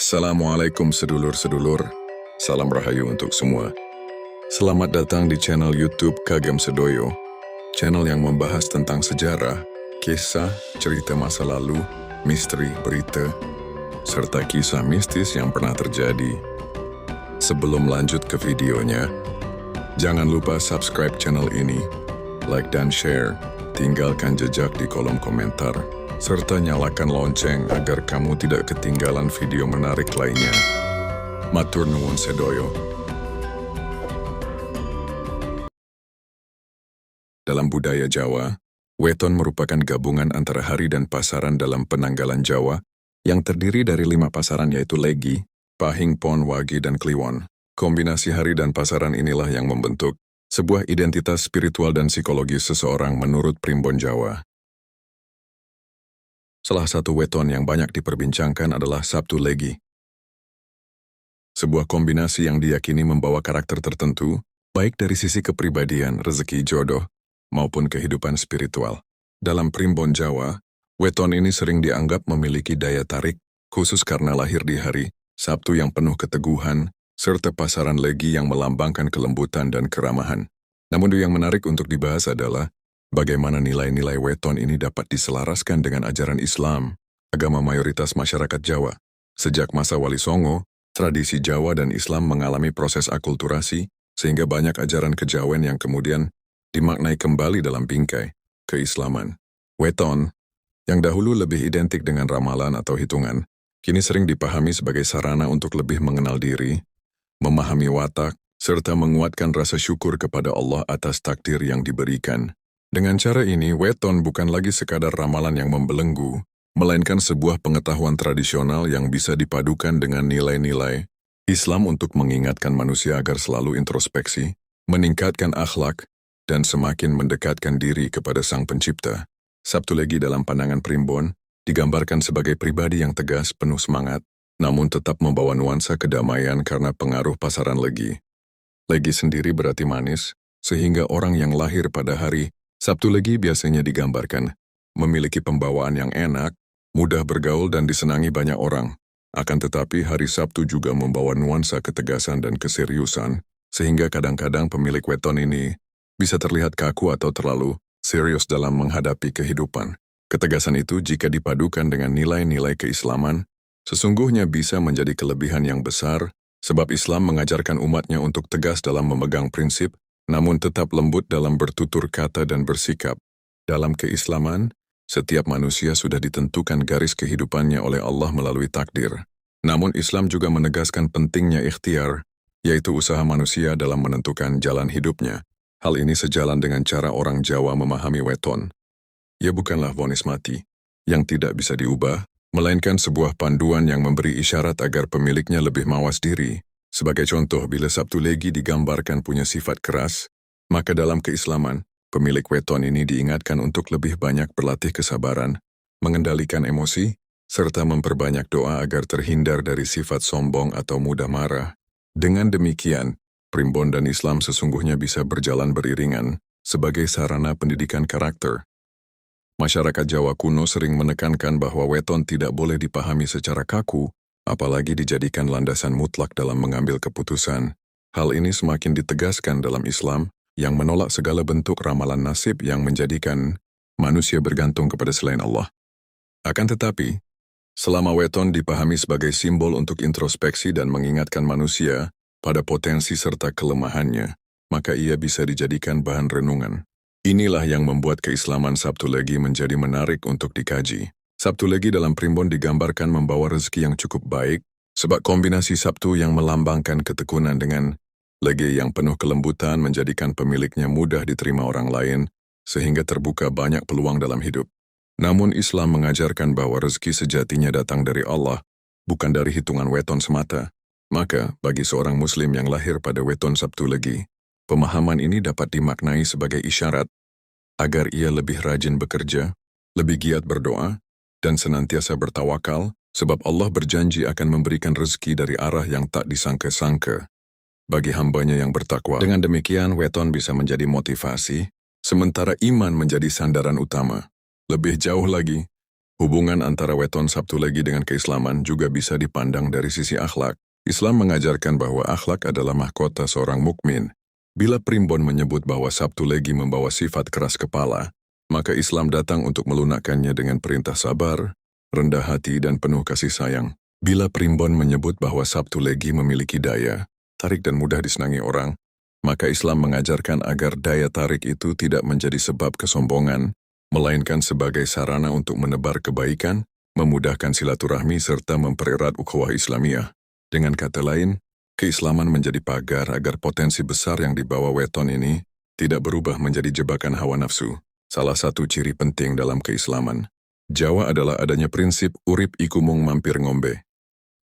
Assalamualaikum sedulur-sedulur, salam rahayu untuk semua. Selamat datang di channel YouTube Kagem Sedoyo, channel yang membahas tentang sejarah, kisah, cerita masa lalu, misteri, berita, serta kisah mistis yang pernah terjadi. Sebelum lanjut ke videonya, jangan lupa subscribe channel ini, like dan share, tinggalkan jejak di kolom komentar, serta nyalakan lonceng agar kamu tidak ketinggalan video menarik lainnya. Matur nuwun sedoyo. Dalam budaya Jawa, weton merupakan gabungan antara hari dan pasaran dalam penanggalan Jawa yang terdiri dari 5 pasaran yaitu Legi, Pahing, Pon, Wage, dan Kliwon. Kombinasi hari dan pasaran inilah yang membentuk sebuah identitas spiritual dan psikologis seseorang menurut primbon Jawa. Salah satu weton yang banyak diperbincangkan adalah Sabtu Legi. Sebuah kombinasi yang diyakini membawa karakter tertentu, baik dari sisi kepribadian, rezeki, jodoh, maupun kehidupan spiritual. Dalam primbon Jawa, weton ini sering dianggap memiliki daya tarik, khusus karena lahir di hari Sabtu yang penuh keteguhan, serta pasaran Legi yang melambangkan kelembutan dan keramahan. Namun yang menarik untuk dibahas adalah bagaimana nilai-nilai weton ini dapat diselaraskan dengan ajaran Islam, agama mayoritas masyarakat Jawa. Sejak masa Wali Songo, tradisi Jawa dan Islam mengalami proses akulturasi, sehingga banyak ajaran kejawen yang kemudian dimaknai kembali dalam bingkai keislaman. Weton, yang dahulu lebih identik dengan ramalan atau hitungan, kini sering dipahami sebagai sarana untuk lebih mengenal diri, memahami watak, serta menguatkan rasa syukur kepada Allah atas takdir yang diberikan. Dengan cara ini, weton bukan lagi sekadar ramalan yang membelenggu, melainkan sebuah pengetahuan tradisional yang bisa dipadukan dengan nilai-nilai Islam untuk mengingatkan manusia agar selalu introspeksi, meningkatkan akhlak, dan semakin mendekatkan diri kepada Sang Pencipta. Sabtu Legi dalam pandangan primbon digambarkan sebagai pribadi yang tegas, penuh semangat, namun tetap membawa nuansa kedamaian karena pengaruh pasaran Legi. Legi sendiri berarti manis, sehingga orang yang lahir pada hari Sabtu Legi biasanya digambarkan memiliki pembawaan yang enak, mudah bergaul dan disenangi banyak orang. Akan tetapi hari Sabtu juga membawa nuansa ketegasan dan keseriusan, sehingga kadang-kadang pemilik weton ini bisa terlihat kaku atau terlalu serius dalam menghadapi kehidupan. Ketegasan itu jika dipadukan dengan nilai-nilai keislaman, sesungguhnya bisa menjadi kelebihan yang besar, sebab Islam mengajarkan umatnya untuk tegas dalam memegang prinsip, namun tetap lembut dalam bertutur kata dan bersikap. Dalam keislaman, setiap manusia sudah ditentukan garis kehidupannya oleh Allah melalui takdir. Namun Islam juga menegaskan pentingnya ikhtiar, yaitu usaha manusia dalam menentukan jalan hidupnya. Hal ini sejalan dengan cara orang Jawa memahami weton. Ia bukanlah vonis mati, yang tidak bisa diubah, melainkan sebuah panduan yang memberi isyarat agar pemiliknya lebih mawas diri. Sebagai contoh, bila Sabtu Legi digambarkan punya sifat keras, maka dalam keislaman, pemilik weton ini diingatkan untuk lebih banyak berlatih kesabaran, mengendalikan emosi, serta memperbanyak doa agar terhindar dari sifat sombong atau mudah marah. Dengan demikian, primbon dan Islam sesungguhnya bisa berjalan beriringan sebagai sarana pendidikan karakter. Masyarakat Jawa kuno sering menekankan bahwa weton tidak boleh dipahami secara kaku, apalagi dijadikan landasan mutlak dalam mengambil keputusan. Hal ini semakin ditegaskan dalam Islam yang menolak segala bentuk ramalan nasib yang menjadikan manusia bergantung kepada selain Allah. Akan tetapi, selama weton dipahami sebagai simbol untuk introspeksi dan mengingatkan manusia pada potensi serta kelemahannya, maka ia bisa dijadikan bahan renungan. Inilah yang membuat keislaman Sabtu Legi menjadi menarik untuk dikaji. Sabtu Legi dalam primbon digambarkan membawa rezeki yang cukup baik, sebab kombinasi Sabtu yang melambangkan ketekunan dengan Legi yang penuh kelembutan menjadikan pemiliknya mudah diterima orang lain, sehingga terbuka banyak peluang dalam hidup. Namun Islam mengajarkan bahwa rezeki sejatinya datang dari Allah, bukan dari hitungan weton semata. Maka, bagi seorang Muslim yang lahir pada weton Sabtu Legi, pemahaman ini dapat dimaknai sebagai isyarat agar ia lebih rajin bekerja, lebih giat berdoa, dan senantiasa bertawakal, sebab Allah berjanji akan memberikan rezeki dari arah yang tak disangka-sangka bagi hambanya yang bertakwa. Dengan demikian, weton bisa menjadi motivasi, sementara iman menjadi sandaran utama. Lebih jauh lagi, Hubungan antara weton Sabtu Legi dengan keislaman juga bisa dipandang dari sisi akhlak. Islam mengajarkan bahwa akhlak adalah mahkota seorang mukmin. Bila primbon menyebut bahwa Sabtu Legi membawa sifat keras kepala, maka Islam datang untuk melunakkannya dengan perintah sabar, rendah hati dan penuh kasih sayang. Bila primbon menyebut bahwa Sabtu Legi memiliki daya, tarik dan mudah disenangi orang, maka Islam mengajarkan agar daya tarik itu tidak menjadi sebab kesombongan, melainkan sebagai sarana untuk menebar kebaikan, memudahkan silaturahmi serta mempererat ukhuwah Islamiyah. Dengan kata lain, keislaman menjadi pagar agar potensi besar yang dibawa weton ini tidak berubah menjadi jebakan hawa nafsu. Salah satu ciri penting dalam keislaman Jawa adalah adanya prinsip urip iku mung mampir ngombe.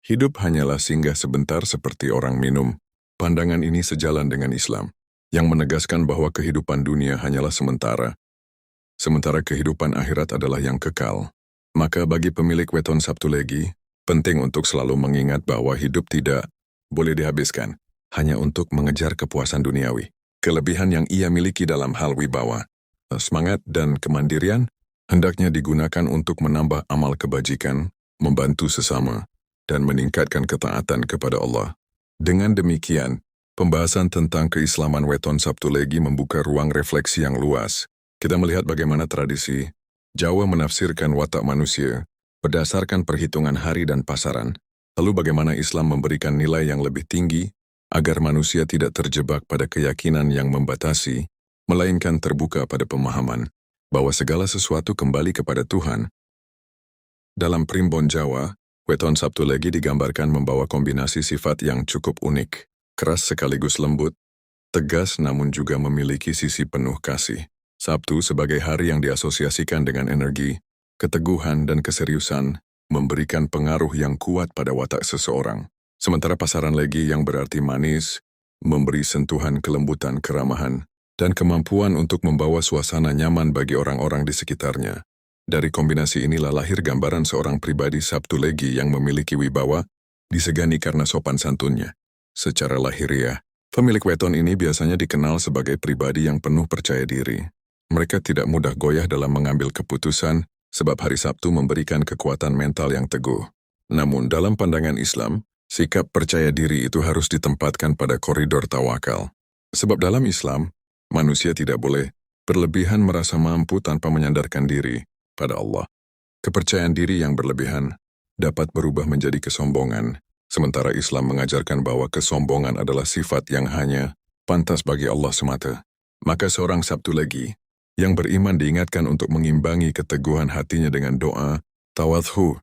Hidup hanyalah singgah sebentar seperti orang minum. Pandangan ini sejalan dengan Islam, yang menegaskan bahwa kehidupan dunia hanyalah sementara, sementara kehidupan akhirat adalah yang kekal. Maka bagi pemilik weton Sabtu Legi, penting untuk selalu mengingat bahwa hidup tidak boleh dihabiskan hanya untuk mengejar kepuasan duniawi. Kelebihan yang ia miliki dalam hal wibawa, semangat dan kemandirian hendaknya digunakan untuk menambah amal kebajikan, membantu sesama, dan meningkatkan ketaatan kepada Allah. Dengan demikian, pembahasan tentang keislaman weton Sabtu Legi membuka ruang refleksi yang luas. Kita melihat bagaimana tradisi Jawa menafsirkan watak manusia berdasarkan perhitungan hari dan pasaran, lalu bagaimana Islam memberikan nilai yang lebih tinggi agar manusia tidak terjebak pada keyakinan yang membatasi, melainkan terbuka pada pemahaman bahwa segala sesuatu kembali kepada Tuhan. Dalam primbon Jawa, weton Sabtu Legi digambarkan membawa kombinasi sifat yang cukup unik, keras sekaligus lembut, tegas namun juga memiliki sisi penuh kasih. Sabtu sebagai hari yang diasosiasikan dengan energi, keteguhan dan keseriusan, memberikan pengaruh yang kuat pada watak seseorang. Sementara pasaran Legi yang berarti manis, memberi sentuhan kelembutan keramahan, dan kemampuan untuk membawa suasana nyaman bagi orang-orang di sekitarnya. Dari kombinasi inilah lahir gambaran seorang pribadi Sabtu Legi yang memiliki wibawa, disegani karena sopan santunnya. Secara lahiriah, pemilik weton ini biasanya dikenal sebagai pribadi yang penuh percaya diri. Mereka tidak mudah goyah dalam mengambil keputusan, sebab hari Sabtu memberikan kekuatan mental yang teguh. Namun dalam pandangan Islam, sikap percaya diri itu harus ditempatkan pada koridor tawakal. Sebab dalam Islam, manusia tidak boleh berlebihan merasa mampu tanpa menyandarkan diri pada Allah. Kepercayaan diri yang berlebihan dapat berubah menjadi kesombongan, sementara Islam mengajarkan bahwa kesombongan adalah sifat yang hanya pantas bagi Allah semata. Maka seorang Sabtu Legi yang beriman diingatkan untuk mengimbangi keteguhan hatinya dengan doa, tawadhu,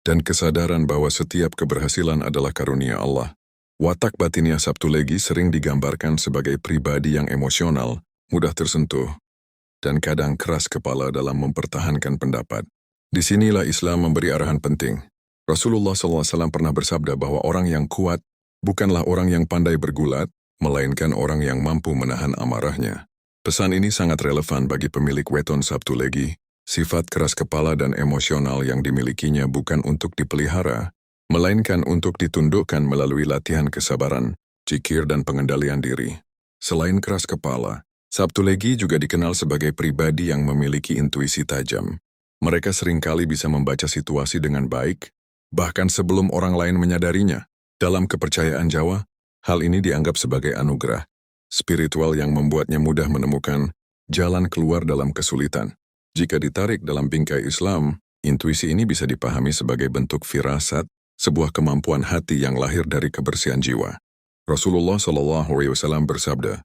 dan kesadaran bahwa setiap keberhasilan adalah karunia Allah. Watak batinnya Sabtu Legi sering digambarkan sebagai pribadi yang emosional, mudah tersentuh, dan kadang keras kepala dalam mempertahankan pendapat. Disinilah Islam memberi arahan penting. Rasulullah SAW pernah bersabda bahwa orang yang kuat bukanlah orang yang pandai bergulat, melainkan orang yang mampu menahan amarahnya. Pesan ini sangat relevan bagi pemilik weton Sabtu Legi. Sifat keras kepala dan emosional yang dimilikinya bukan untuk dipelihara, melainkan untuk ditundukkan melalui latihan kesabaran, zikir dan pengendalian diri. Selain keras kepala, Sabtu Legi juga dikenal sebagai pribadi yang memiliki intuisi tajam. Mereka seringkali bisa membaca situasi dengan baik, bahkan sebelum orang lain menyadarinya. Dalam kepercayaan Jawa, hal ini dianggap sebagai anugerah spiritual yang membuatnya mudah menemukan jalan keluar dalam kesulitan. Jika ditarik dalam bingkai Islam, intuisi ini bisa dipahami sebagai bentuk firasat, sebuah kemampuan hati yang lahir dari kebersihan jiwa. Rasulullah SAW bersabda,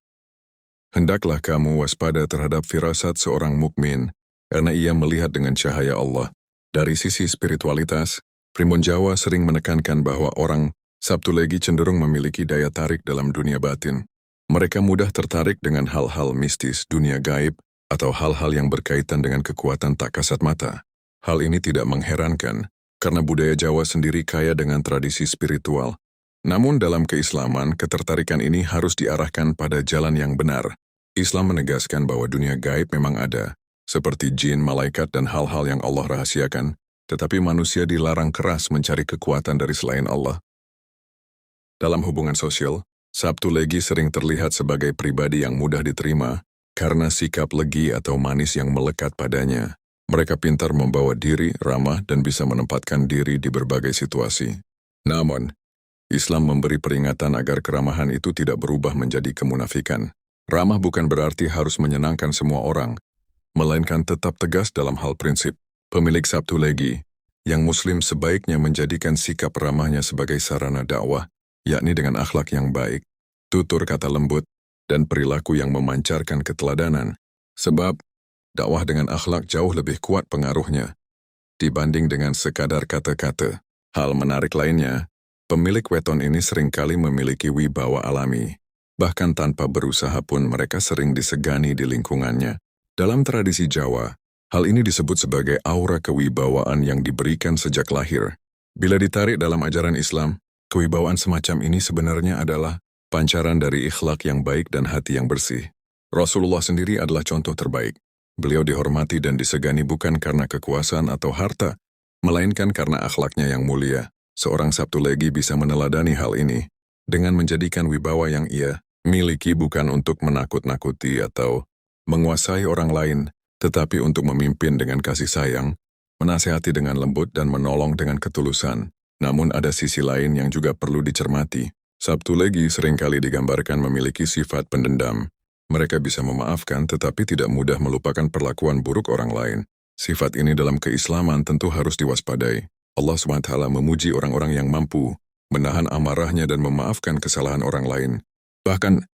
"Hendaklah kamu waspada terhadap firasat seorang mukmin, karena ia melihat dengan cahaya Allah." Dari sisi spiritualitas, primbon Jawa sering menekankan bahwa orang Sabtu Legi cenderung memiliki daya tarik dalam dunia batin. Mereka mudah tertarik dengan hal-hal mistis, dunia gaib, atau hal-hal yang berkaitan dengan kekuatan tak kasat mata. Hal ini tidak mengherankan, karena budaya Jawa sendiri kaya dengan tradisi spiritual. Namun dalam keislaman, ketertarikan ini harus diarahkan pada jalan yang benar. Islam menegaskan bahwa dunia gaib memang ada, seperti jin, malaikat, dan hal-hal yang Allah rahasiakan, tetapi manusia dilarang keras mencari kekuatan dari selain Allah. Dalam hubungan sosial, Sabtu Legi sering terlihat sebagai pribadi yang mudah diterima karena sikap legi atau manis yang melekat padanya. Mereka pintar membawa diri, ramah, dan bisa menempatkan diri di berbagai situasi. Namun, Islam memberi peringatan agar keramahan itu tidak berubah menjadi kemunafikan. Ramah bukan berarti harus menyenangkan semua orang, melainkan tetap tegas dalam hal prinsip. Pemilik Sabtu Legi, yang Muslim sebaiknya menjadikan sikap ramahnya sebagai sarana dakwah, yakni dengan akhlak yang baik, tutur kata lembut, dan perilaku yang memancarkan keteladanan. Sebab, dakwah dengan akhlak jauh lebih kuat pengaruhnya dibanding dengan sekadar kata-kata. Hal menarik lainnya, pemilik weton ini seringkali memiliki wibawa alami. Bahkan tanpa berusaha pun mereka sering disegani di lingkungannya. Dalam tradisi Jawa, hal ini disebut sebagai aura kewibawaan yang diberikan sejak lahir. Bila ditarik dalam ajaran Islam, kewibawaan semacam ini sebenarnya adalah pancaran dari akhlak yang baik dan hati yang bersih. Rasulullah sendiri adalah contoh terbaik. Beliau dihormati dan disegani bukan karena kekuasaan atau harta, melainkan karena akhlaknya yang mulia. Seorang Sabtu Legi bisa meneladani hal ini dengan menjadikan wibawa yang ia miliki bukan untuk menakut-nakuti atau menguasai orang lain, tetapi untuk memimpin dengan kasih sayang, menasihati dengan lembut dan menolong dengan ketulusan. Namun ada sisi lain yang juga perlu dicermati. Sabtu Legi seringkali digambarkan memiliki sifat pendendam. Mereka bisa memaafkan tetapi tidak mudah melupakan perlakuan buruk orang lain. Sifat ini dalam keislaman tentu harus diwaspadai. Allah SWT memuji orang-orang yang mampu menahan amarahnya dan memaafkan kesalahan orang lain. Bahkan,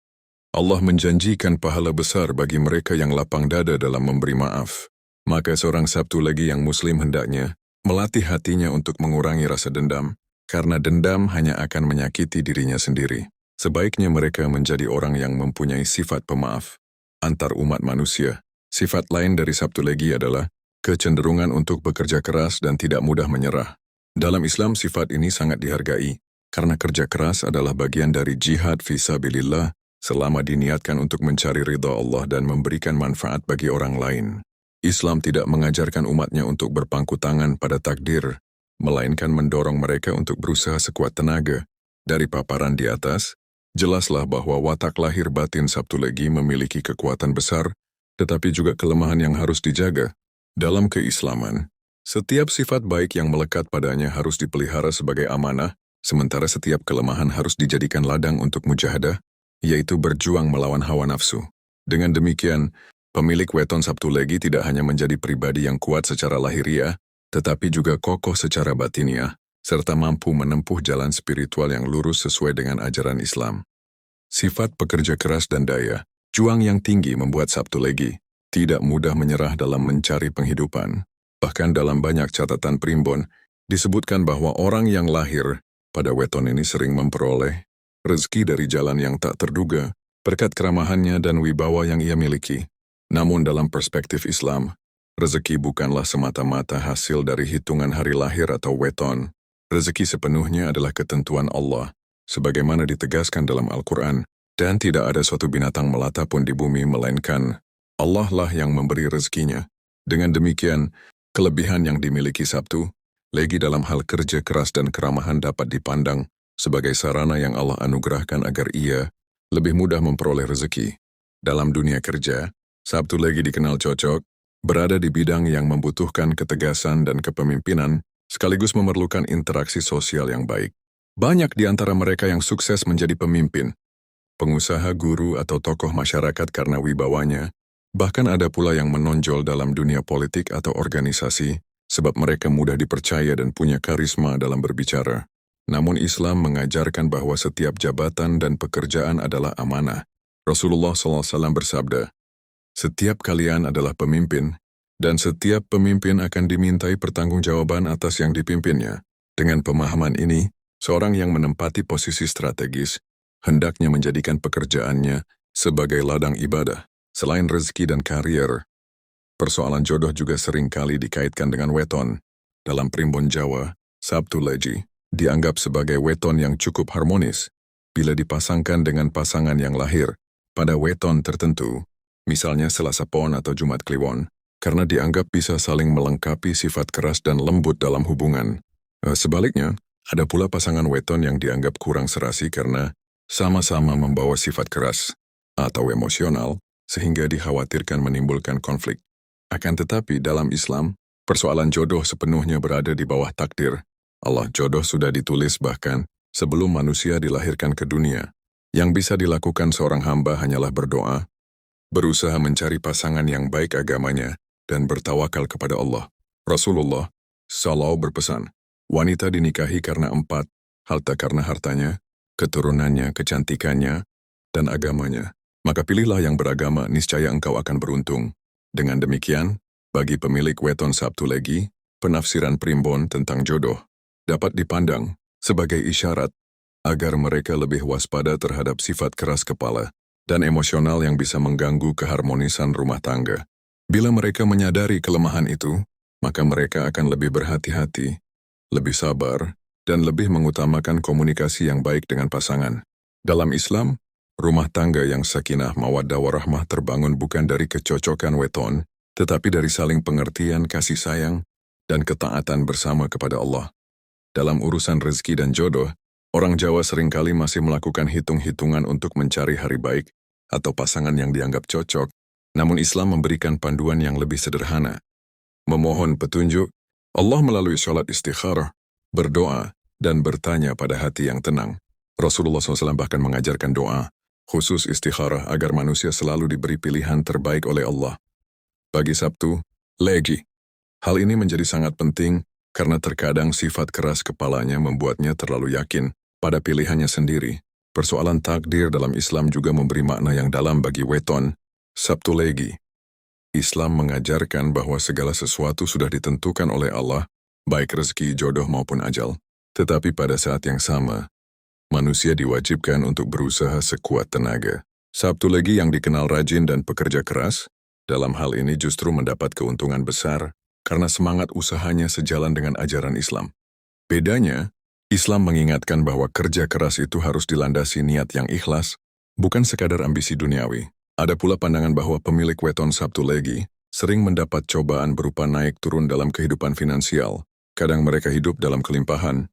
Allah menjanjikan pahala besar bagi mereka yang lapang dada dalam memberi maaf. Maka seorang Sabtu Legi yang Muslim hendaknya melatih hatinya untuk mengurangi rasa dendam, karena dendam hanya akan menyakiti dirinya sendiri. Sebaiknya mereka menjadi orang yang mempunyai sifat pemaaf antar umat manusia. Sifat lain dari Sabtu Legi adalah kecenderungan untuk bekerja keras dan tidak mudah menyerah. Dalam Islam sifat ini sangat dihargai, karena kerja keras adalah bagian dari jihad fisabilillah, selama diniatkan untuk mencari ridha Allah dan memberikan manfaat bagi orang lain. Islam tidak mengajarkan umatnya untuk berpangku tangan pada takdir, melainkan mendorong mereka untuk berusaha sekuat tenaga. Dari paparan di atas, jelaslah bahwa watak lahir batin Sabtu Legi memiliki kekuatan besar, tetapi juga kelemahan yang harus dijaga. Dalam keislaman, setiap sifat baik yang melekat padanya harus dipelihara sebagai amanah, sementara setiap kelemahan harus dijadikan ladang untuk mujahadah, yaitu berjuang melawan hawa nafsu. Dengan demikian, pemilik weton Sabtu Legi tidak hanya menjadi pribadi yang kuat secara lahiriah, tetapi juga kokoh secara batiniah, serta mampu menempuh jalan spiritual yang lurus sesuai dengan ajaran Islam. Sifat pekerja keras dan daya, juang yang tinggi membuat Sabtu Legi tidak mudah menyerah dalam mencari penghidupan. Bahkan dalam banyak catatan primbon, disebutkan bahwa orang yang lahir pada weton ini sering memperoleh rezeki dari jalan yang tak terduga, berkat keramahannya dan wibawa yang ia miliki. Namun dalam perspektif Islam, rezeki bukanlah semata-mata hasil dari hitungan hari lahir atau weton. Rezeki sepenuhnya adalah ketentuan Allah, sebagaimana ditegaskan dalam Al-Quran, dan tidak ada suatu binatang melata pun di bumi melainkan Allah lah yang memberi rezekinya. Dengan demikian, kelebihan yang dimiliki Sabtu Legi dalam hal kerja keras dan keramahan dapat dipandang sebagai sarana yang Allah anugerahkan agar ia lebih mudah memperoleh rezeki. Dalam dunia kerja, Sabtu Legi dikenal cocok, berada di bidang yang membutuhkan ketegasan dan kepemimpinan, sekaligus memerlukan interaksi sosial yang baik. Banyak di antara mereka yang sukses menjadi pemimpin, pengusaha, guru, atau tokoh masyarakat karena wibawanya, bahkan ada pula yang menonjol dalam dunia politik atau organisasi, sebab mereka mudah dipercaya dan punya karisma dalam berbicara. Namun Islam mengajarkan bahwa setiap jabatan dan pekerjaan adalah amanah. Rasulullah SAW bersabda, "Setiap kalian adalah pemimpin, dan setiap pemimpin akan dimintai pertanggungjawaban atas yang dipimpinnya." Dengan pemahaman ini, seorang yang menempati posisi strategis hendaknya menjadikan pekerjaannya sebagai ladang ibadah. Selain rezeki dan karier, persoalan jodoh juga seringkali dikaitkan dengan weton. Dalam primbon Jawa, Sabtu Legi dianggap sebagai weton yang cukup harmonis bila dipasangkan dengan pasangan yang lahir pada weton tertentu, misalnya Selasa Pon atau Jumat Kliwon, karena dianggap bisa saling melengkapi sifat keras dan lembut dalam hubungan. Sebaliknya, ada pula pasangan weton yang dianggap kurang serasi karena sama-sama membawa sifat keras atau emosional, sehingga dikhawatirkan menimbulkan konflik. Akan tetapi dalam Islam, persoalan jodoh sepenuhnya berada di bawah takdir. Allah jodoh sudah ditulis bahkan sebelum manusia dilahirkan ke dunia. Yang bisa dilakukan seorang hamba hanyalah berdoa, berusaha mencari pasangan yang baik agamanya, dan bertawakal kepada Allah. Rasulullah SAW berpesan, wanita dinikahi karena 4, karena hartanya, keturunannya, kecantikannya, dan agamanya. Maka pilihlah yang beragama, niscaya engkau akan beruntung. Dengan demikian, bagi pemilik weton Sabtu Legi, penafsiran primbon tentang jodoh dapat dipandang sebagai isyarat agar mereka lebih waspada terhadap sifat keras kepala dan emosional yang bisa mengganggu keharmonisan rumah tangga. Bila mereka menyadari kelemahan itu, maka mereka akan lebih berhati-hati, lebih sabar, dan lebih mengutamakan komunikasi yang baik dengan pasangan. Dalam Islam, rumah tangga yang sakinah mawaddah warahmah terbangun bukan dari kecocokan weton, tetapi dari saling pengertian, kasih sayang, dan ketaatan bersama kepada Allah. Dalam urusan rezeki dan jodoh, orang Jawa seringkali masih melakukan hitung-hitungan untuk mencari hari baik atau pasangan yang dianggap cocok, namun Islam memberikan panduan yang lebih sederhana. Memohon petunjuk, Allah melalui sholat istikharah, berdoa, dan bertanya pada hati yang tenang. Rasulullah SAW bahkan mengajarkan doa, khusus istikharah agar manusia selalu diberi pilihan terbaik oleh Allah. Bagi Sabtu Legi, hal ini menjadi sangat penting karena terkadang sifat keras kepalanya membuatnya terlalu yakin pada pilihannya sendiri. Persoalan takdir dalam Islam juga memberi makna yang dalam bagi weton Sabtu Legi. Islam mengajarkan bahwa segala sesuatu sudah ditentukan oleh Allah, baik rezeki, jodoh maupun ajal. Tetapi pada saat yang sama, manusia diwajibkan untuk berusaha sekuat tenaga. Sabtu Legi yang dikenal rajin dan pekerja keras, dalam hal ini justru mendapat keuntungan besar karena semangat usahanya sejalan dengan ajaran Islam. Bedanya, Islam mengingatkan bahwa kerja keras itu harus dilandasi niat yang ikhlas, bukan sekadar ambisi duniawi. Ada pula pandangan bahwa pemilik weton Sabtu Legi sering mendapat cobaan berupa naik turun dalam kehidupan finansial. Kadang mereka hidup dalam kelimpahan,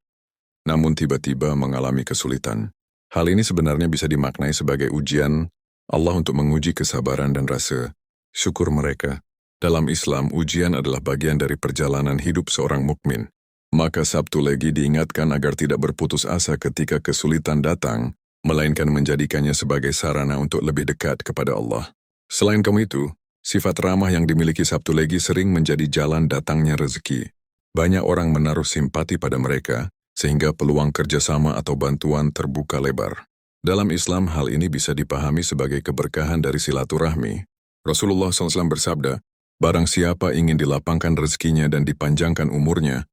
namun tiba-tiba mengalami kesulitan. Hal ini sebenarnya bisa dimaknai sebagai ujian Allah untuk menguji kesabaran dan rasa syukur mereka. Dalam Islam, ujian adalah bagian dari perjalanan hidup seorang mukmin. Maka Sabtu Legi diingatkan agar tidak berputus asa ketika kesulitan datang, melainkan menjadikannya sebagai sarana untuk lebih dekat kepada Allah. Selain itu, sifat ramah yang dimiliki Sabtu Legi sering menjadi jalan datangnya rezeki. Banyak orang menaruh simpati pada mereka, sehingga peluang kerjasama atau bantuan terbuka lebar. Dalam Islam, hal ini bisa dipahami sebagai keberkahan dari silaturahmi. Rasulullah SAW bersabda, barang siapa ingin dilapangkan rezekinya dan dipanjangkan umurnya,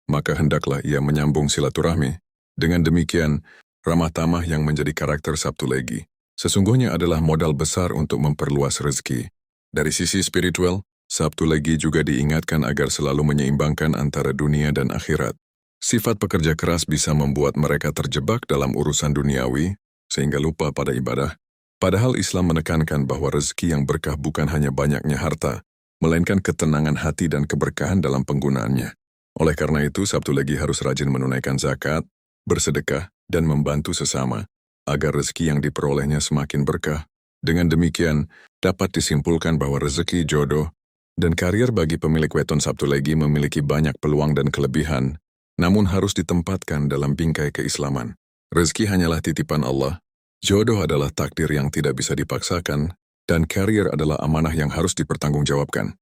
maka hendaklah ia menyambung silaturahmi. Dengan demikian, ramah tamah yang menjadi karakter Sabtu Legi sesungguhnya adalah modal besar untuk memperluas rezeki. Dari sisi spiritual, Sabtu Legi juga diingatkan agar selalu menyeimbangkan antara dunia dan akhirat. Sifat pekerja keras bisa membuat mereka terjebak dalam urusan duniawi, sehingga lupa pada ibadah. Padahal Islam menekankan bahwa rezeki yang berkah bukan hanya banyaknya harta, melainkan ketenangan hati dan keberkahan dalam penggunaannya. Oleh karena itu, Sabtu Legi harus rajin menunaikan zakat, bersedekah, dan membantu sesama, agar rezeki yang diperolehnya semakin berkah. Dengan demikian, dapat disimpulkan bahwa rezeki, jodoh, dan karier bagi pemilik weton Sabtu Legi memiliki banyak peluang dan kelebihan, namun harus ditempatkan dalam bingkai keislaman. Rezeki hanyalah titipan Allah, jodoh adalah takdir yang tidak bisa dipaksakan, dan karier adalah amanah yang harus dipertanggungjawabkan.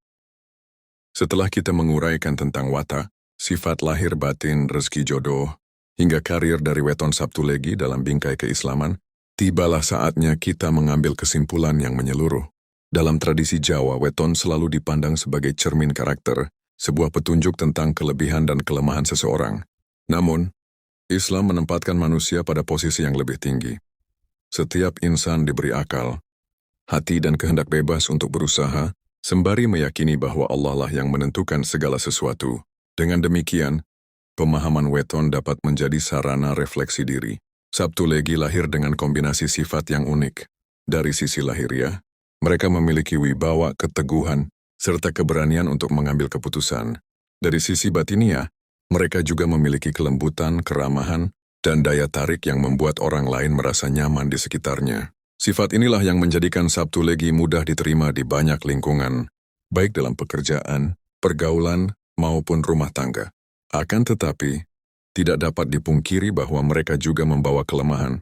Setelah kita menguraikan tentang watak, sifat lahir batin, rezeki jodoh, hingga karier dari weton Sabtu Legi dalam bingkai keislaman, tibalah saatnya kita mengambil kesimpulan yang menyeluruh. Dalam tradisi Jawa, weton selalu dipandang sebagai cermin karakter, sebuah petunjuk tentang kelebihan dan kelemahan seseorang. Namun, Islam menempatkan manusia pada posisi yang lebih tinggi. Setiap insan diberi akal, hati dan kehendak bebas untuk berusaha, sembari meyakini bahwa Allah lah yang menentukan segala sesuatu. Dengan demikian, pemahaman weton dapat menjadi sarana refleksi diri. Sabtu Legi lahir dengan kombinasi sifat yang unik. Dari sisi lahiriah, mereka memiliki wibawa, keteguhan, serta keberanian untuk mengambil keputusan. Dari sisi batiniah, mereka juga memiliki kelembutan, keramahan, dan daya tarik yang membuat orang lain merasa nyaman di sekitarnya. Sifat inilah yang menjadikan Sabtu Legi mudah diterima di banyak lingkungan. baik dalam pekerjaan, pergaulan, maupun rumah tangga. Akan tetapi, tidak dapat dipungkiri bahwa mereka juga membawa kelemahan,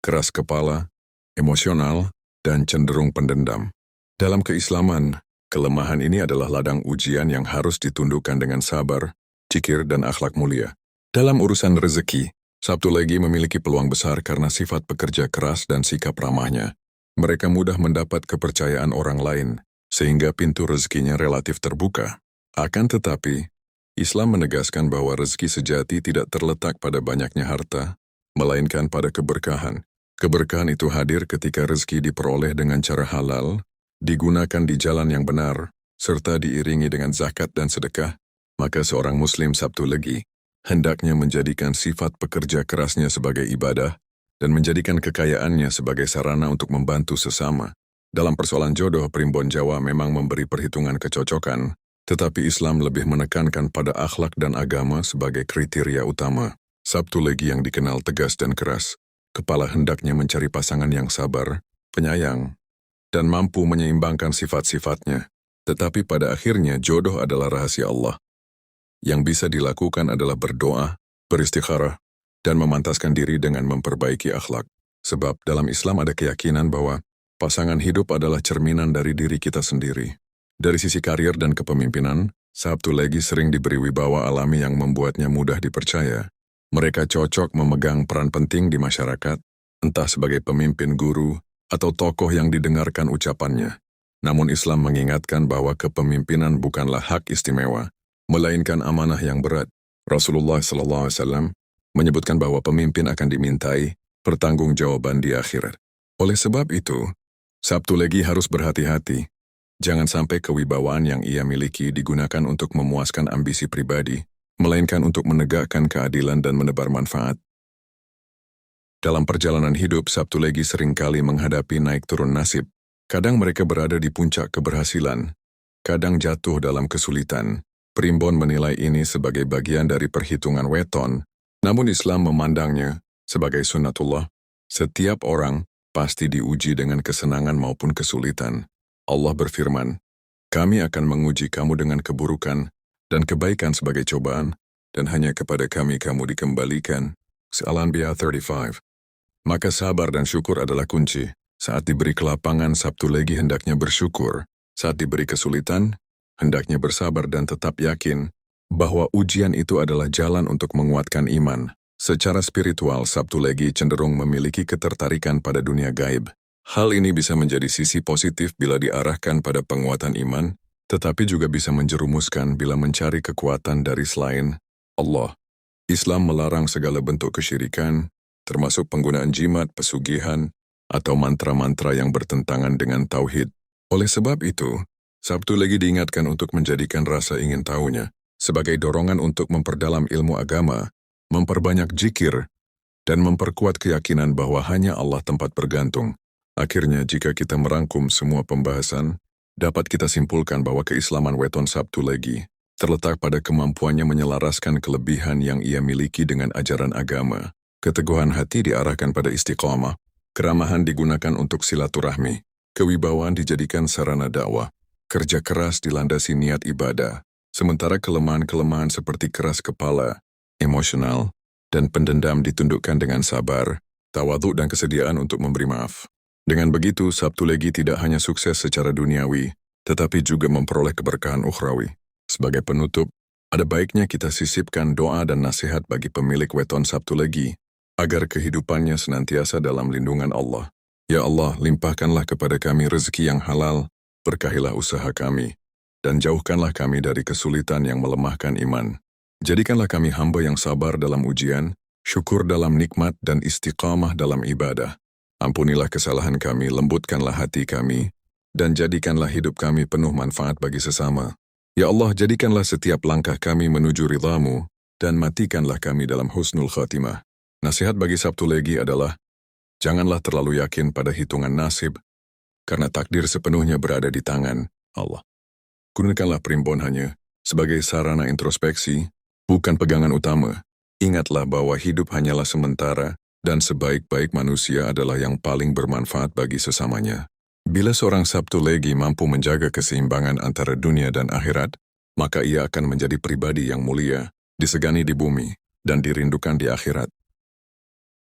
keras kepala, emosional, dan cenderung pendendam. Dalam keislaman, kelemahan ini adalah ladang ujian yang harus ditundukkan dengan sabar, zikir, dan akhlak mulia. Dalam urusan rezeki, Sabtu Legi memiliki peluang besar karena sifat pekerja keras dan sikap ramahnya. Mereka mudah mendapat kepercayaan orang lain, sehingga pintu rezekinya relatif terbuka. Akan tetapi, Islam menegaskan bahwa rezeki sejati tidak terletak pada banyaknya harta, melainkan pada keberkahan. Keberkahan itu hadir ketika rezeki diperoleh dengan cara halal, digunakan di jalan yang benar, serta diiringi dengan zakat dan sedekah, maka seorang Muslim Sabtu Legi hendaknya menjadikan sifat pekerja kerasnya sebagai ibadah dan menjadikan kekayaannya sebagai sarana untuk membantu sesama. Dalam persoalan jodoh, Primbon Jawa memang memberi perhitungan kecocokan, tetapi Islam lebih menekankan pada akhlak dan agama sebagai kriteria utama. Sabtu Legi yang dikenal tegas dan keras, kepala hendaknya mencari pasangan yang sabar, penyayang, dan mampu menyeimbangkan sifat-sifatnya. Tetapi pada akhirnya jodoh adalah rahasia Allah. Yang bisa dilakukan adalah berdoa, beristikharah, dan memantaskan diri dengan memperbaiki akhlak. Sebab dalam Islam ada keyakinan bahwa pasangan hidup adalah cerminan dari diri kita sendiri. Dari sisi karier dan kepemimpinan, Sabtu Legi sering diberi wibawa alami yang membuatnya mudah dipercaya. Mereka cocok memegang peran penting di masyarakat, entah sebagai pemimpin guru atau tokoh yang didengarkan ucapannya. Namun Islam mengingatkan bahwa kepemimpinan bukanlah hak istimewa, melainkan amanah yang berat. Rasulullah SAW menyebutkan bahwa pemimpin akan dimintai pertanggungjawaban di akhirat. Oleh sebab itu, Sabtu Legi harus berhati-hati. Jangan sampai kewibawaan yang ia miliki digunakan untuk memuaskan ambisi pribadi, melainkan untuk menegakkan keadilan dan menebar manfaat. Dalam perjalanan hidup, Sabtu Legi seringkali menghadapi naik turun nasib. Kadang mereka berada di puncak keberhasilan, kadang jatuh dalam kesulitan. Primbon menilai ini sebagai bagian dari perhitungan weton, namun Islam memandangnya sebagai sunnatullah. Setiap orang pasti diuji dengan kesenangan maupun kesulitan. Allah berfirman, "Kami akan menguji kamu dengan keburukan dan kebaikan sebagai cobaan, dan hanya kepada kami kamu dikembalikan." Al-Anbiya 35. Maka sabar dan syukur adalah kunci. Saat diberi kelapangan, Sabtu Legi hendaknya bersyukur. Saat diberi kesulitan, hendaknya bersabar dan tetap yakin bahwa ujian itu adalah jalan untuk menguatkan iman. Secara spiritual, Sabtu Legi cenderung memiliki ketertarikan pada dunia gaib. Hal ini bisa menjadi sisi positif bila diarahkan pada penguatan iman, tetapi juga bisa menjerumuskan bila mencari kekuatan dari selain Allah. Islam melarang segala bentuk kesyirikan, termasuk penggunaan jimat, pesugihan, atau mantra-mantra yang bertentangan dengan tauhid. Oleh sebab itu, Sabtu Legi diingatkan untuk menjadikan rasa ingin tahunya sebagai dorongan untuk memperdalam ilmu agama, memperbanyak zikir, dan memperkuat keyakinan bahwa hanya Allah tempat bergantung. Akhirnya, jika kita merangkum semua pembahasan, dapat kita simpulkan bahwa keislaman weton Sabtu Legi terletak pada kemampuannya menyelaraskan kelebihan yang ia miliki dengan ajaran agama. Keteguhan hati diarahkan pada istiqamah, keramahan digunakan untuk silaturahmi, kewibawaan dijadikan sarana dakwah, kerja keras dilandasi niat ibadah, sementara kelemahan-kelemahan seperti keras kepala, emosional, dan pendendam ditundukkan dengan sabar, tawadhu dan kesediaan untuk memberi maaf. Dengan begitu, Sabtu Legi tidak hanya sukses secara duniawi, tetapi juga memperoleh keberkahan ukhrawi. Sebagai penutup, ada baiknya kita sisipkan doa dan nasihat bagi pemilik weton Sabtu Legi, agar kehidupannya senantiasa dalam lindungan Allah. Ya Allah, limpahkanlah kepada kami rezeki yang halal, berkahilah usaha kami, dan jauhkanlah kami dari kesulitan yang melemahkan iman. Jadikanlah kami hamba yang sabar dalam ujian, syukur dalam nikmat, dan istiqamah dalam ibadah. Ampunilah kesalahan kami, lembutkanlah hati kami, dan jadikanlah hidup kami penuh manfaat bagi sesama. Ya Allah, jadikanlah setiap langkah kami menuju ridha-Mu, dan matikanlah kami dalam husnul khatimah. Nasihat bagi Sabtu Legi adalah, janganlah terlalu yakin pada hitungan nasib, karena takdir sepenuhnya berada di tangan Allah. Gunakanlah primbon hanya sebagai sarana introspeksi, bukan pegangan utama. Ingatlah bahwa hidup hanyalah sementara, dan sebaik-baik manusia adalah yang paling bermanfaat bagi sesamanya. Bila seorang Sabtu Legi mampu menjaga keseimbangan antara dunia dan akhirat, maka ia akan menjadi pribadi yang mulia, disegani di bumi, dan dirindukan di akhirat.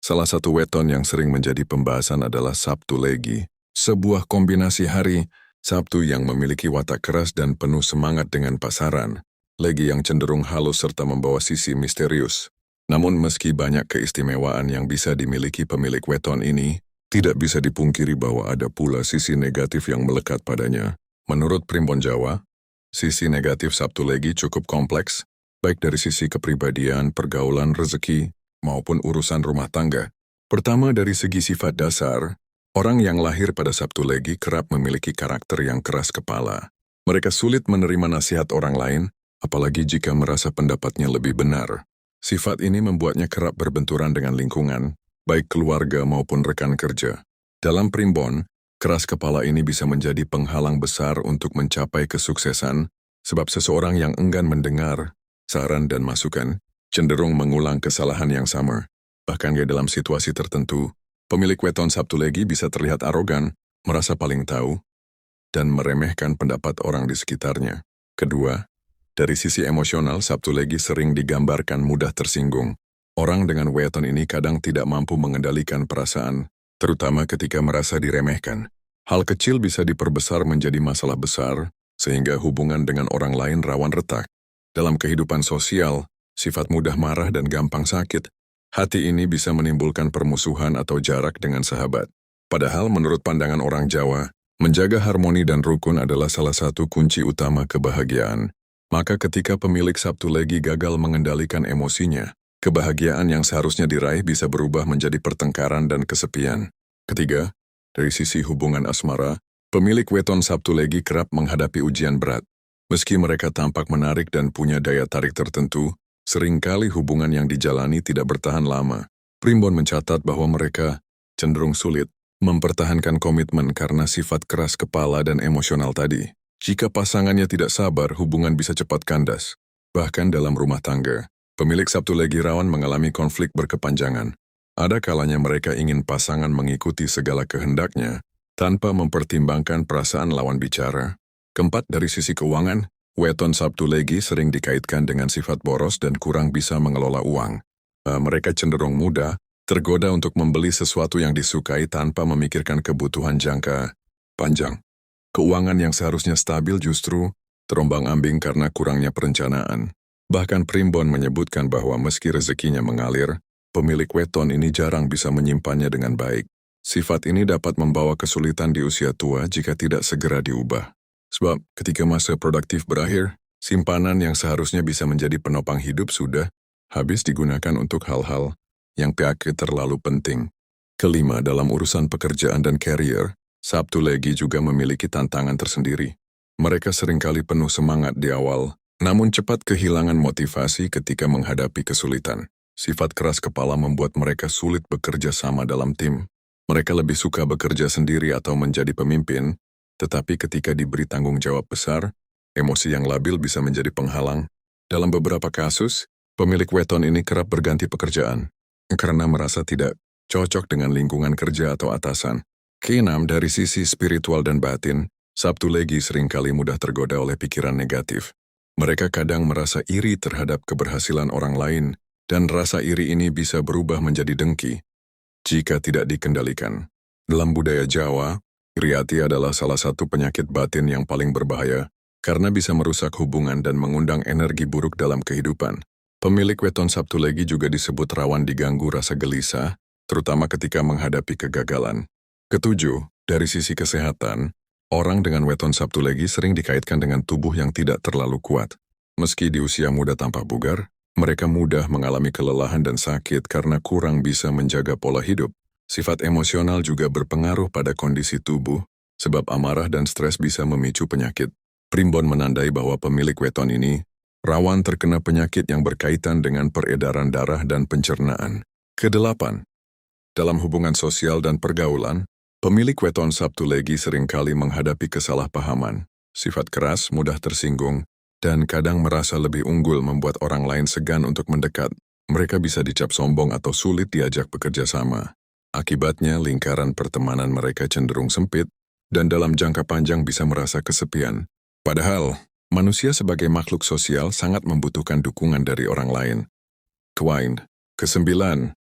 Salah satu weton yang sering menjadi pembahasan adalah Sabtu Legi, sebuah kombinasi hari Sabtu yang memiliki watak keras dan penuh semangat dengan pasaran, Legi yang cenderung halus serta membawa sisi misterius. Namun meski banyak keistimewaan yang bisa dimiliki pemilik weton ini, tidak bisa dipungkiri bahwa ada pula sisi negatif yang melekat padanya. Menurut Primbon Jawa, sisi negatif Sabtu Legi cukup kompleks, baik dari sisi kepribadian, pergaulan, rezeki, maupun urusan rumah tangga. Pertama, dari segi sifat dasar, orang yang lahir pada Sabtu Legi kerap memiliki karakter yang keras kepala. Mereka sulit menerima nasihat orang lain, apalagi jika merasa pendapatnya lebih benar. Sifat ini membuatnya kerap berbenturan dengan lingkungan, baik keluarga maupun rekan kerja. Dalam Primbon, keras kepala ini bisa menjadi penghalang besar untuk mencapai kesuksesan, sebab seseorang yang enggan mendengar saran dan masukan cenderung mengulang kesalahan yang sama. Bahkan dalam situasi tertentu, pemilik weton Sabtu Legi bisa terlihat arogan, merasa paling tahu, dan meremehkan pendapat orang di sekitarnya. Kedua, dari sisi emosional, Sabtu Legi sering digambarkan mudah tersinggung. Orang dengan weton ini kadang tidak mampu mengendalikan perasaan, terutama ketika merasa diremehkan. Hal kecil bisa diperbesar menjadi masalah besar, sehingga hubungan dengan orang lain rawan retak. Dalam kehidupan sosial, sifat mudah marah dan gampang sakit. Hati ini bisa menimbulkan permusuhan atau jarak dengan sahabat. Padahal menurut pandangan orang Jawa, menjaga harmoni dan rukun adalah salah satu kunci utama kebahagiaan. Maka ketika pemilik Sabtu Legi gagal mengendalikan emosinya, kebahagiaan yang seharusnya diraih bisa berubah menjadi pertengkaran dan kesepian. Ketiga, dari sisi hubungan asmara, pemilik weton Sabtu Legi kerap menghadapi ujian berat. Meski mereka tampak menarik dan punya daya tarik tertentu, seringkali hubungan yang dijalani tidak bertahan lama. Primbon mencatat bahwa mereka cenderung sulit mempertahankan komitmen karena sifat keras kepala dan emosional tadi. Jika pasangannya tidak sabar, hubungan bisa cepat kandas. Bahkan dalam rumah tangga, pemilik Sabtu Legi rawan mengalami konflik berkepanjangan. Ada kalanya mereka ingin pasangan mengikuti segala kehendaknya, tanpa mempertimbangkan perasaan lawan bicara. Keempat, dari sisi keuangan, weton Sabtu Legi sering dikaitkan dengan sifat boros dan kurang bisa mengelola uang. Mereka cenderung mudah tergoda untuk membeli sesuatu yang disukai tanpa memikirkan kebutuhan jangka panjang. Keuangan yang seharusnya stabil justru terombang-ambing karena kurangnya perencanaan. Bahkan Primbon menyebutkan bahwa meski rezekinya mengalir, pemilik weton ini jarang bisa menyimpannya dengan baik. Sifat ini dapat membawa kesulitan di usia tua jika tidak segera diubah. Sebab ketika masa produktif berakhir, simpanan yang seharusnya bisa menjadi penopang hidup sudah habis digunakan untuk hal-hal yang terlalu penting. Kelima, dalam urusan pekerjaan dan karier, Sabtu Legi juga memiliki tantangan tersendiri. Mereka seringkali penuh semangat di awal, namun cepat kehilangan motivasi ketika menghadapi kesulitan. Sifat keras kepala membuat mereka sulit bekerja sama dalam tim. Mereka lebih suka bekerja sendiri atau menjadi pemimpin, tetapi ketika diberi tanggung jawab besar, emosi yang labil bisa menjadi penghalang. Dalam beberapa kasus, pemilik weton ini kerap berganti pekerjaan, karena merasa tidak cocok dengan lingkungan kerja atau atasan. Keenam, dari sisi spiritual dan batin, Sabtu Legi seringkali mudah tergoda oleh pikiran negatif. Mereka kadang merasa iri terhadap keberhasilan orang lain, dan rasa iri ini bisa berubah menjadi dengki jika tidak dikendalikan. Dalam budaya Jawa, iri hati adalah salah satu penyakit batin yang paling berbahaya, karena bisa merusak hubungan dan mengundang energi buruk dalam kehidupan. Pemilik weton Sabtu Legi juga disebut rawan diganggu rasa gelisah, terutama ketika menghadapi kegagalan. Ketujuh, dari sisi kesehatan, orang dengan weton Sabtu Legi sering dikaitkan dengan tubuh yang tidak terlalu kuat. Meski di usia muda tampak bugar, mereka mudah mengalami kelelahan dan sakit karena kurang bisa menjaga pola hidup. Sifat emosional juga berpengaruh pada kondisi tubuh, sebab amarah dan stres bisa memicu penyakit. Primbon menandai bahwa pemilik weton ini rawan terkena penyakit yang berkaitan dengan peredaran darah dan pencernaan. Kedelapan, dalam hubungan sosial dan pergaulan, pemilik weton Sabtu Legi seringkali menghadapi kesalahpahaman. Sifat keras, mudah tersinggung, dan kadang merasa lebih unggul membuat orang lain segan untuk mendekat. Mereka bisa dicap sombong atau sulit diajak bekerja sama. Akibatnya, lingkaran pertemanan mereka cenderung sempit, dan dalam jangka panjang bisa merasa kesepian. Padahal, manusia sebagai makhluk sosial sangat membutuhkan dukungan dari orang lain. Quine. Kesembilan,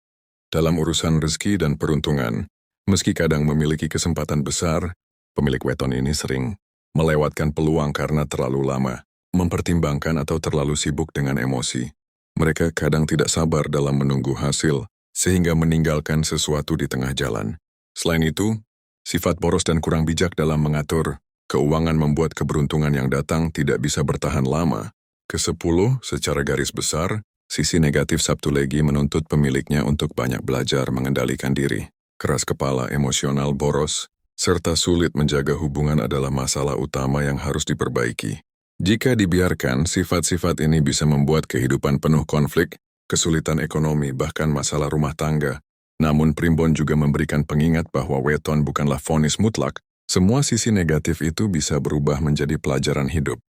dalam urusan rezeki dan peruntungan, meski kadang memiliki kesempatan besar, pemilik weton ini sering melewatkan peluang karena terlalu lama, mempertimbangkan atau terlalu sibuk dengan emosi. Mereka kadang tidak sabar dalam menunggu hasil, sehingga meninggalkan sesuatu di tengah jalan. Selain itu, sifat boros dan kurang bijak dalam mengatur keuangan membuat keberuntungan yang datang tidak bisa bertahan lama. Kesepuluh, secara garis besar, sisi negatif Sabtu Legi menuntut pemiliknya untuk banyak belajar mengendalikan diri. Keras kepala, emosional, boros, serta sulit menjaga hubungan adalah masalah utama yang harus diperbaiki. Jika dibiarkan, sifat-sifat ini bisa membuat kehidupan penuh konflik, kesulitan ekonomi, bahkan masalah rumah tangga. Namun Primbon juga memberikan pengingat bahwa weton bukanlah vonis mutlak. Semua sisi negatif itu bisa berubah menjadi pelajaran hidup.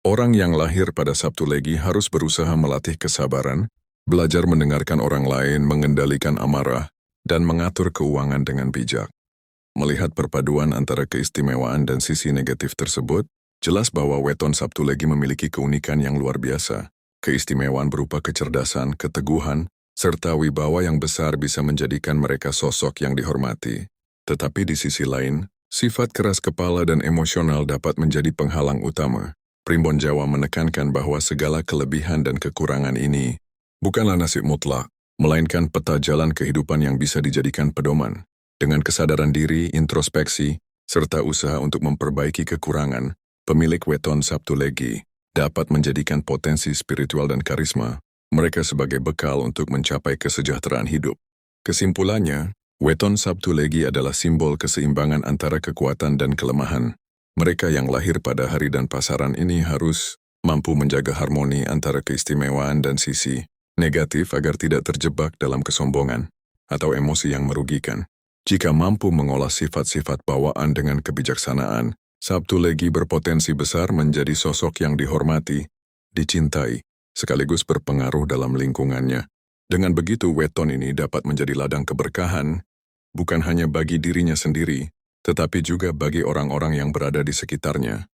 Orang yang lahir pada Sabtu Legi harus berusaha melatih kesabaran, belajar mendengarkan orang lain, mengendalikan amarah, dan mengatur keuangan dengan bijak. Melihat perpaduan antara keistimewaan dan sisi negatif tersebut, jelas bahwa weton Sabtu Legi memiliki keunikan yang luar biasa. Keistimewaan berupa kecerdasan, keteguhan, serta wibawa yang besar bisa menjadikan mereka sosok yang dihormati. Tetapi di sisi lain, sifat keras kepala dan emosional dapat menjadi penghalang utama. Primbon Jawa menekankan bahwa segala kelebihan dan kekurangan ini bukanlah nasib mutlak, melainkan peta jalan kehidupan yang bisa dijadikan pedoman. Dengan kesadaran diri, introspeksi, serta usaha untuk memperbaiki kekurangan, pemilik weton Sabtu Legi dapat menjadikan potensi spiritual dan karisma mereka sebagai bekal untuk mencapai kesejahteraan hidup. Kesimpulannya, weton Sabtu Legi adalah simbol keseimbangan antara kekuatan dan kelemahan. Mereka yang lahir pada hari dan pasaran ini harus mampu menjaga harmoni antara keistimewaan dan sisi negatif agar tidak terjebak dalam kesombongan atau emosi yang merugikan. Jika mampu mengolah sifat-sifat bawaan dengan kebijaksanaan, Sabtu Legi berpotensi besar menjadi sosok yang dihormati, dicintai, sekaligus berpengaruh dalam lingkungannya. Dengan begitu, weton ini dapat menjadi ladang keberkahan, bukan hanya bagi dirinya sendiri, tetapi juga bagi orang-orang yang berada di sekitarnya.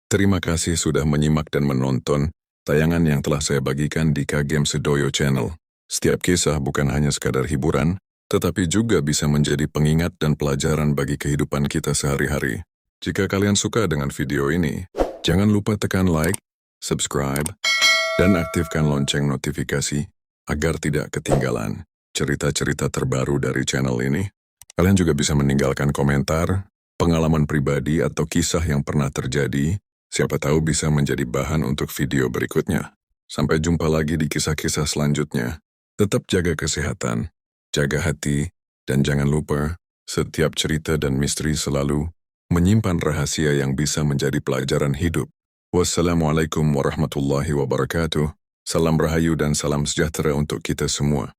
Terima kasih sudah menyimak dan menonton tayangan yang telah saya bagikan di Kagem Sedoyo Channel. Setiap kisah bukan hanya sekadar hiburan, tetapi juga bisa menjadi pengingat dan pelajaran bagi kehidupan kita sehari-hari. Jika kalian suka dengan video ini, jangan lupa tekan like, subscribe, dan aktifkan lonceng notifikasi agar tidak ketinggalan cerita-cerita terbaru dari channel ini. Kalian juga bisa meninggalkan komentar, pengalaman pribadi atau kisah yang pernah terjadi, siapa tahu bisa menjadi bahan untuk video berikutnya. Sampai jumpa lagi di kisah-kisah selanjutnya. Tetap jaga kesehatan, jaga hati, dan jangan lupa, setiap cerita dan misteri selalu menyimpan rahasia yang bisa menjadi pelajaran hidup. Wassalamualaikum warahmatullahi wabarakatuh. Salam rahayu dan salam sejahtera untuk kita semua.